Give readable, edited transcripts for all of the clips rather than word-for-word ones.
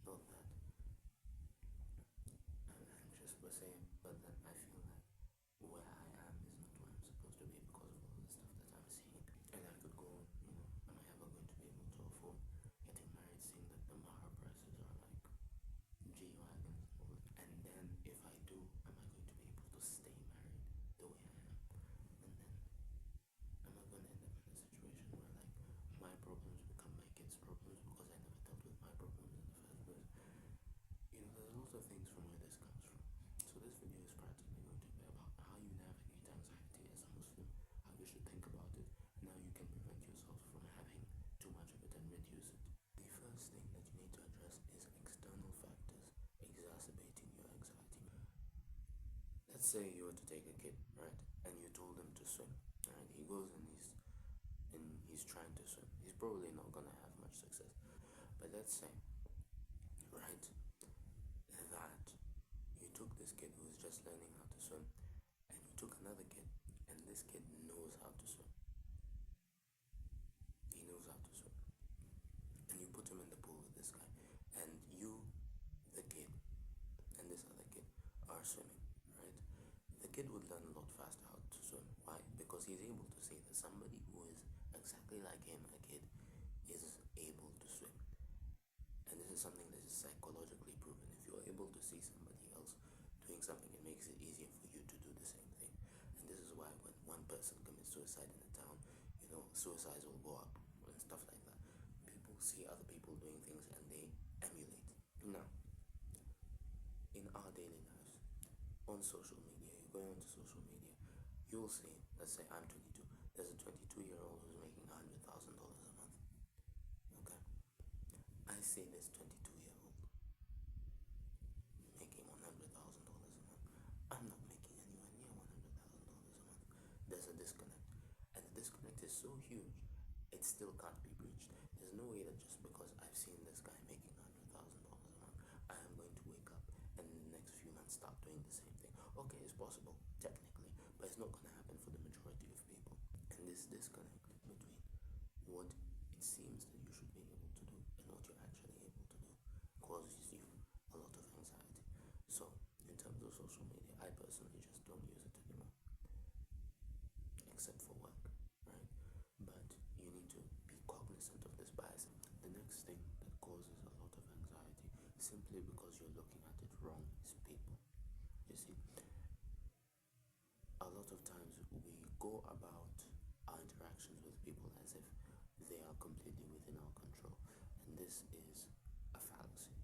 not that I'm anxious per se, but then I feel like where I am is not where I'm supposed to be because of all the stuff that I'm seeing. And I could go, am I ever going to be able to afford getting married, seeing that the mahar prices are like G-Wagons? And then if I do, am I going to be able to stay married the way I am? And then am I going to end up in a situation where like my problems become my kids' problems because I never dealt with my problems in the first place? There's a lot of things from where this comes from. So this video is practically going to be about how you navigate anxiety as a Muslim, how you should think about it, and how you can prevent yourself from having too much of it and reduce it. The first thing that you need to address is external factors exacerbating your anxiety. Let's say you were to take a kid, right, and you told him to swim, right? He goes and he's trying to swim. He's probably not gonna have much success. But let's say, right, that you took this kid who was just learning how to swim, and you took another kid, and this kid knows how to swim. He knows how to swim. And you put him in the pool with this guy, and you, the kid, and this other kid are swimming, right? The kid would learn a lot faster how to swim. Why? Because he's able to see that somebody who is exactly like him, a kid, is able to swim. And this is something that is psychologically proven. If you're able to see somebody else doing something, it makes it easier for you to do the same thing. And this is why when one person commits suicide in a town, suicides will go up and stuff like that. People see other people doing things and they emulate. Now, in our daily lives, on social media, you're going onto social media, you'll see, let's say I'm 22, there's a 22-year-old who's making $100,000 a month. Okay? I see this 22-year-old making $100,000 a month. I'm not making anywhere near $100,000 a month. There's a disconnect. And the disconnect is so huge, it still can't be breached. There's no way that just because I've seen this guy making $100,000 a month, I am going to wake up and in the next few months start doing the same thing. Okay, it's possible, technically, but it's not going to happen for the majority of people. And this disconnect between what it seems that you should be able to do and what you're actually able to do causes you a lot of anxiety. So, in terms of social media, I personally just don't use it anymore, except for work, right? But you need to be cognizant of this bias. The next thing that causes a lot of anxiety, simply because you're looking at it wrong, is people. You see, a lot of times we go about our interactions with people as if they are completely within our control, and this is a fallacy.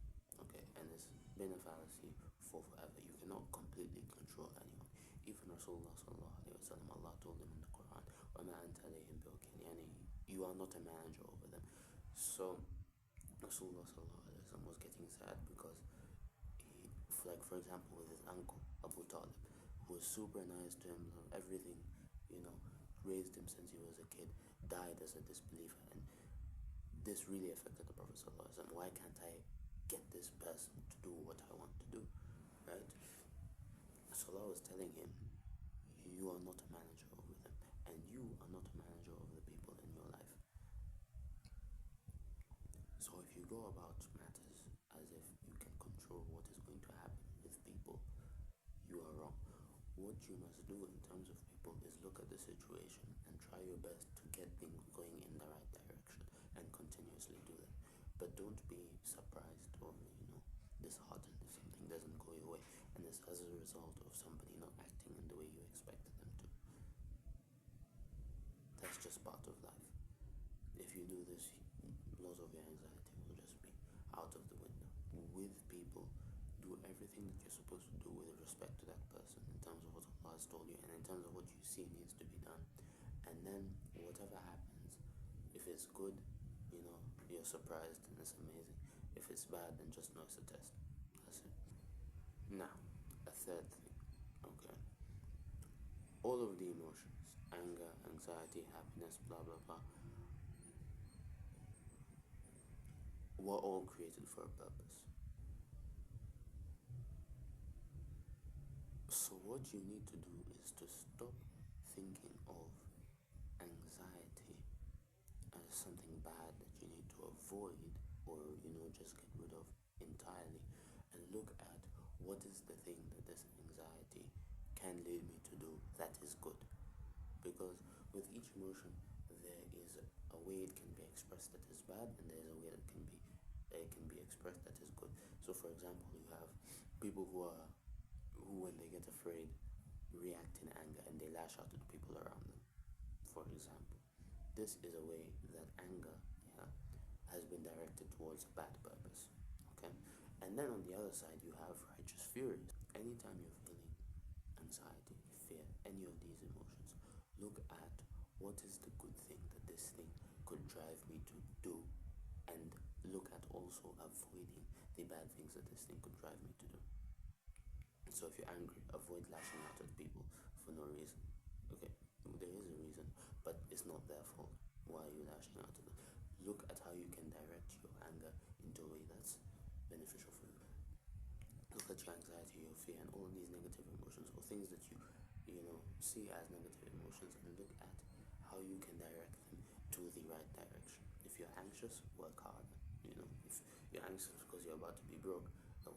Okay, and it's been a fallacy for forever. You cannot completely control anyone. Even Rasulullah sallallahu alaihi wasallam, Allah told him in the Quran, وَمَا أَنْتَ عَلَيْهِمْ بِوَكِيلٍ, you are not a manager over them. So Rasulullah sallallahu alaihi wasallam was getting sad because he, like for example, with his uncle Abu Talib, who was super nice to him, everything, raised him since he was a kid, died as a disbeliever, and this really affected the Prophet sallallahu alaihi wasallam. Why can't I get this person to do what I want to do, right? So Allah was telling him, you are not a manager over them, and you are not a manager over the people in your life. So if you go about matters as if you can control what is going to happen with people, you are wrong. What you must do in terms of people is look at the situation and try your best to get things going in the right direction and continuously do that. But don't be surprised or disheartened if something doesn't go your way, and it's as a result of somebody not acting in the way you expected them to. That's just part of life. If you do this, lots of your anxiety will just be out of the window. With people, do everything that you're supposed to do with respect to that person in terms of what Allah has told you and in terms of what you see needs to be done. And then whatever happens, if it's good, you're surprised and it's amazing. If it's bad, then just know it's a test. That's it. Now, a third thing, okay? All of the emotions, anger, anxiety, happiness, blah blah blah, were all created for a purpose. So what you need to do is to stop thinking of anxiety as something bad that you need to avoid or just get rid of entirely and look at what is the thing that this anxiety can lead me to do that is good. Because with each emotion, there is a way it can be expressed that is bad, and there is a way that can be expressed that is good. So, for example, you have people who when they get afraid react in anger and they lash out at the people around them. For example, this is a way that anger, yeah, has been directed towards a bad purpose. Okay, and then on the other side, you have righteous fury. Anytime you're feeling anxiety, fear, any of these emotions, look at what is the good thing that this thing could drive me to do, and look at also avoiding the bad things that this thing could drive me to do. So if you're angry, avoid lashing out at people for no reason. Okay, there is a reason, but it's not their fault. Why are you lashing out at them? Look at how you can direct your anger into a way that's beneficial for you. Look at your anxiety, your fear, and all of these negative emotions, or things that you see as negative emotions, and look at how you can direct them to the right direction. If you're anxious, work harder. If you're anxious because you're about to be broke,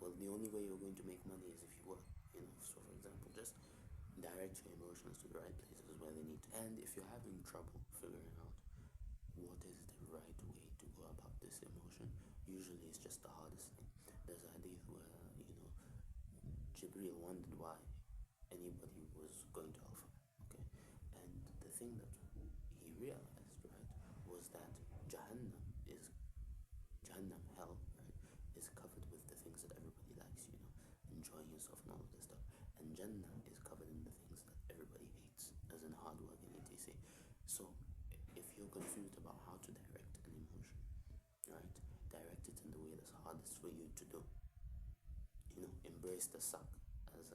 well, the only way you're going to make money is if you work. So for example, just direct your emotions to the right places where they need to. And if you're having trouble figuring out what is the right way to go about this emotion, usually it's just the hardest thing. There's a hadith where Jibril wondered why anybody was going to hellfire. Okay, and the thing that he realized, right, was that Jahannam, hell, right, is covered with the things that everybody likes, enjoying yourself and all of this stuff. And Jannah is covered in the things that everybody hates, as in hard work and etc. So if you're confused about how to direct an emotion, right, direct it in the way that's hardest for you to do. Embrace the suck, as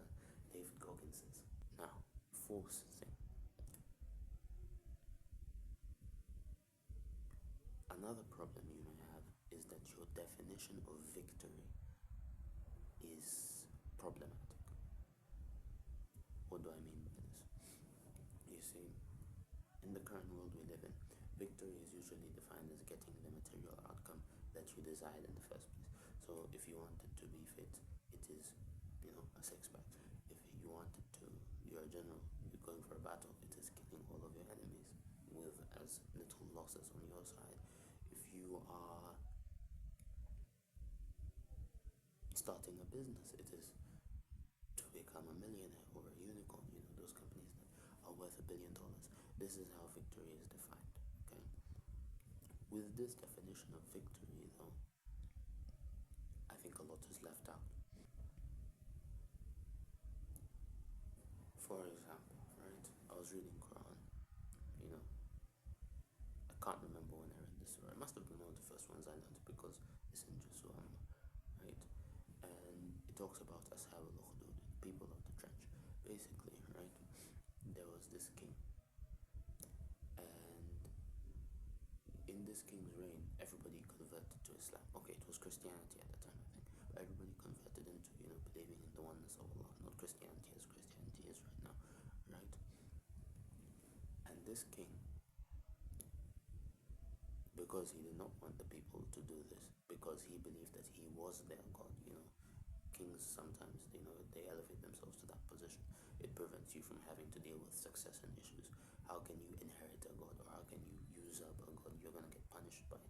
David Goggins says. Now, fourth thing. Another problem you may have is that your definition of victory is problematic. What do I mean by this? You see, in the current world we live in, victory is usually defined as getting the material outcome that you desired in the first place. So if you wanted to be fit, it is, a six-pack. If you wanted to, you're a general, you're going for a battle, it is killing all of your enemies with as little losses on your side. If you are starting a business, it is to become a millionaire or a unicorn, those companies that are worth $1 billion. This is how victory is defined, okay? With this definition of victory, though, I think a lot is left out. For example, right, I was reading Quran, I can't remember when I read this surah. It must have been one of the first ones I learned because it's in Juz right? And it talks about Ashab al-Ukhdud, people of the trench. Basically, right, there was this king, and in this king's reign, everybody converted to Islam. Okay, it was Christianity at the time, I think, but everybody converted into, believing in the oneness of Allah, not Christianity as Christianity is right now, right? And this king, because he did not want the people to do this, because he believed that he was their God, kings sometimes, they elevate themselves to that position. It prevents you from having to deal with succession issues. How can you inherit a God, or how can you usurp a God? You're going to get punished by,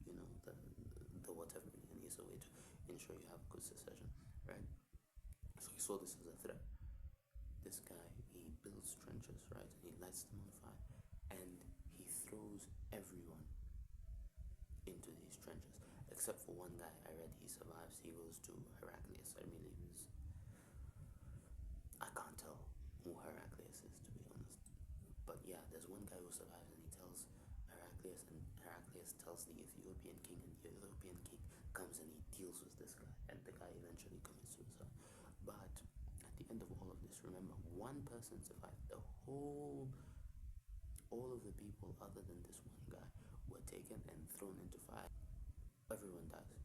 the whatever, and he's a way to ensure you have good succession, right? So he saw this as a threat. This guy, he builds trenches, right? He lights them on fire, and he throws everyone into these trenches, except for one guy. I read he survives. He goes to Heraclius. I can't tell who Heraclius is, to be honest. But yeah, there's one guy who survives, and he tells Heraclius, and Heraclius tells the Ethiopian king, and the Ethiopian king comes and he deals with this guy, and the guy eventually commits suicide. But at the end of all of this, remember, one person survived. All of the people other than this one guy were taken and thrown into fire. Everyone dies.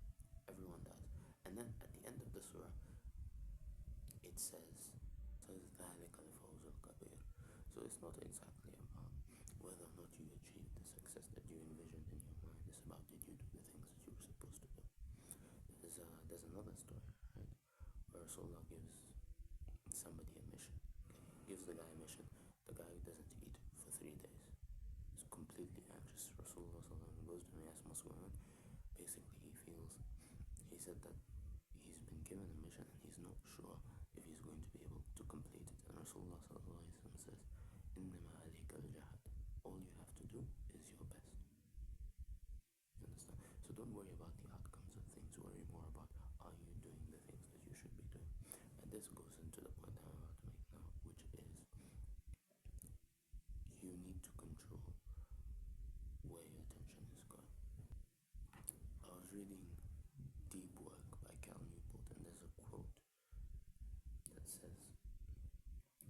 And then at the end of the surah, it says ذَلِكَ الْفَوْزُ الْكَبِيرُ. So it's not exactly about whether or not you achieved the success that you envisioned in your mind. It's about, did you do the things that you were supposed to do. There's there's another story, right, where Rasulullah gives somebody a mission. Okay? Gives the guy a mission. The guy doesn't eat for 3 days. He's completely anxious. Rasulullah goes to him and asks what's going on. Basically, he said that he's been given a mission and he's not sure if he's going to be able to complete it. And Rasulullah says, إِنَّمَا عَلَيْكَ الْجَهَدُ. All you have to do is your best. You understand? So don't worry about the outcomes of things. Worry more about, are you doing the things that you should be doing? And this goes into the point I'm about to make now, which is you need to control where your attention is going. I was reading Deep Work by Cal Newport, and there's a quote that says,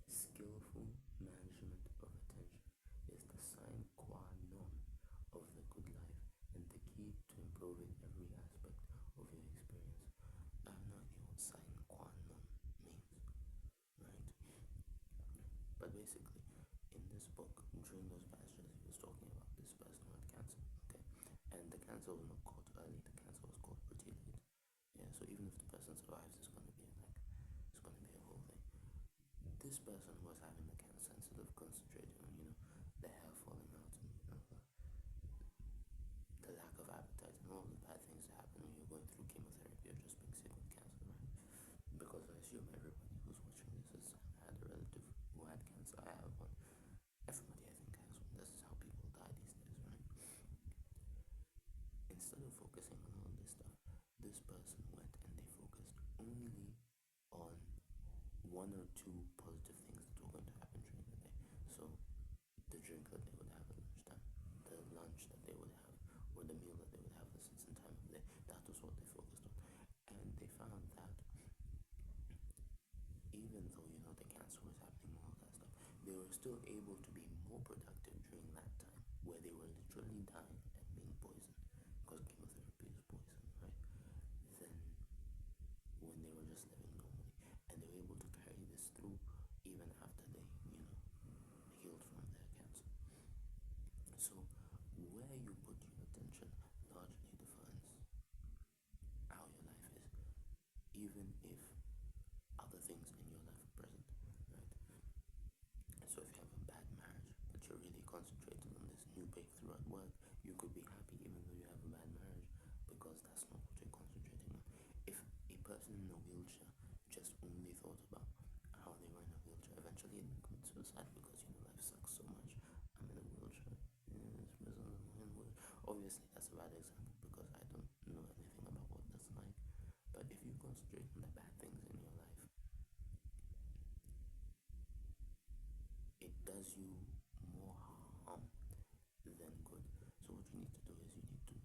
skillful management of attention is the sine qua non of the good life and the key to improving every aspect of your experience. I have no idea what sine qua non means, right? But basically, in this book, during those passages, he was talking about this person who had cancer, okay? And the cancer was not caught early, the cancer was caught pretty late. Yeah, so even if the person survives, it's gonna be a whole thing. This person was having the cancer, instead of concentrating on, the hair falling out and the lack of appetite and all the bad things that happen when you're going through chemotherapy or just being sick with cancer, right? Because I assume everybody who's watching this has had a relative who had cancer. I have one. Everybody, I think, has one. This is how people die these days, right? Instead of focusing on all this stuff, this person went and they focused only on one or two positive things that were going to happen during the day. So the drink that they would have at lunchtime, the lunch that they would have, or the meal that they would have at a certain time of the day, that was what they focused on. And they found that even though, the cancer was happening and all that stuff, they were still able to be more productive during that time, where they were literally dying and being poisoned, because chemotherapy is poison, right? Than when they were just living normally. And they were able to carry this through even after they, healed from their cancer. So where you put your attention largely defines how your life is, even if other things in your life are present, right? So if you have a bad marriage, but you're really concentrated on this new breakthrough at work, you could be happy even though you have a bad marriage, because that's not what you're concentrating on. If a person in a wheelchair just only thought about how they were in a wheelchair, eventually they'd commit suicide, because life sucks so much. I'm in a wheelchair. Obviously, that's a bad example because I don't know anything about what that's like. But if you concentrate on the bad things in your life, it does you more harm than good. So what you need to do is you need to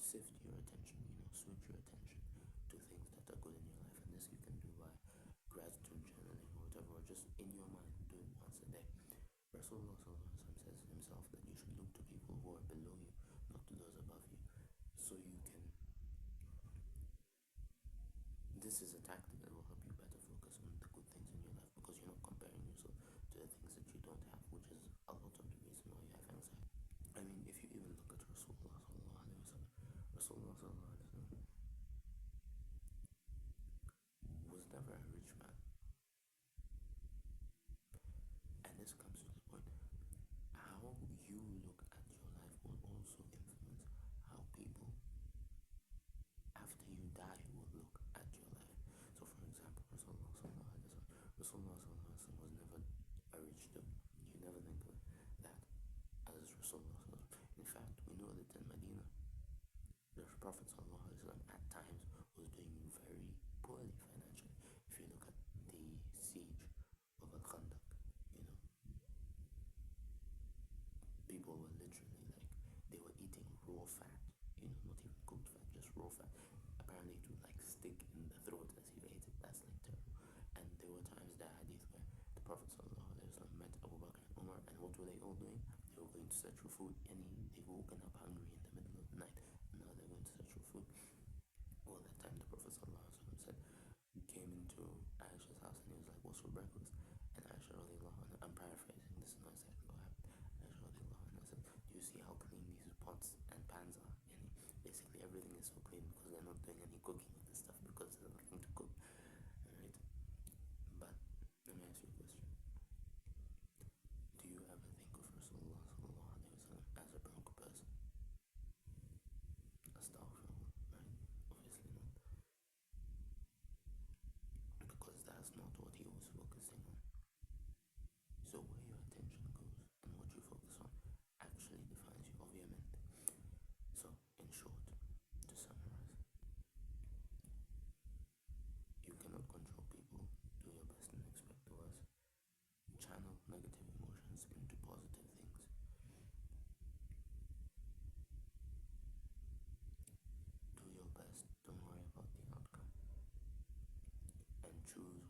sift your attention, switch your attention to things that are good in your life. And this you can do by gratitude journaling or whatever, or just in your mind, do it once a day. Rasulullah says himself that you should look to people who are below you, not to those above you. So you can, this is a tactic that will help you better focus on the good things in your life, because you're not comparing yourself to the things that you don't have, which is a lot of the reason why you have anxiety. I mean, if you even look at Rasulullah was never a rich man. And this comes to the point, how you look at your life will also influence how people after you die will look at your life. So for example, Rasulullah was never a rich dude. You never think of that as Rasulullah. In fact, we know that in Medina, the Prophet at times was doing very poorly financially. If you look at the siege of Al-Khandaq, people were literally they were eating raw fat, not even cooked fat, just raw fat. Apparently it would stick in the throat as you ate it. That's terrible. And there were times, the hadith, where the Prophet met Abu Bakr and Umar, and what were they all doing? They were going to search for food, and they've woken up hungry in the middle of the night, and now they're going to search for food. Well, that time the Prophet said, he came into Aisha's house and he was like, what's for breakfast? And Aisha, I'm paraphrasing, this is not exactly what happened. Aisha said, do you see how clean these pots and pans are? And basically everything is so clean because they're not doing any cooking the stuff because there's nothing to cook, right? But let me ask you a question. Do you ever think of Rasulullah sallallahu alaihi wasallam as a broke person? Astaghfirullah, right? Obviously not. Because that's not what he was focusing on. So where your attention goes and what you focus on actually defines you, obviously. So, in short, to summarize, you cannot control people. Do your best and expect the worst. Channel negative emotions into positive things. Do your best, don't worry about the outcome. And choose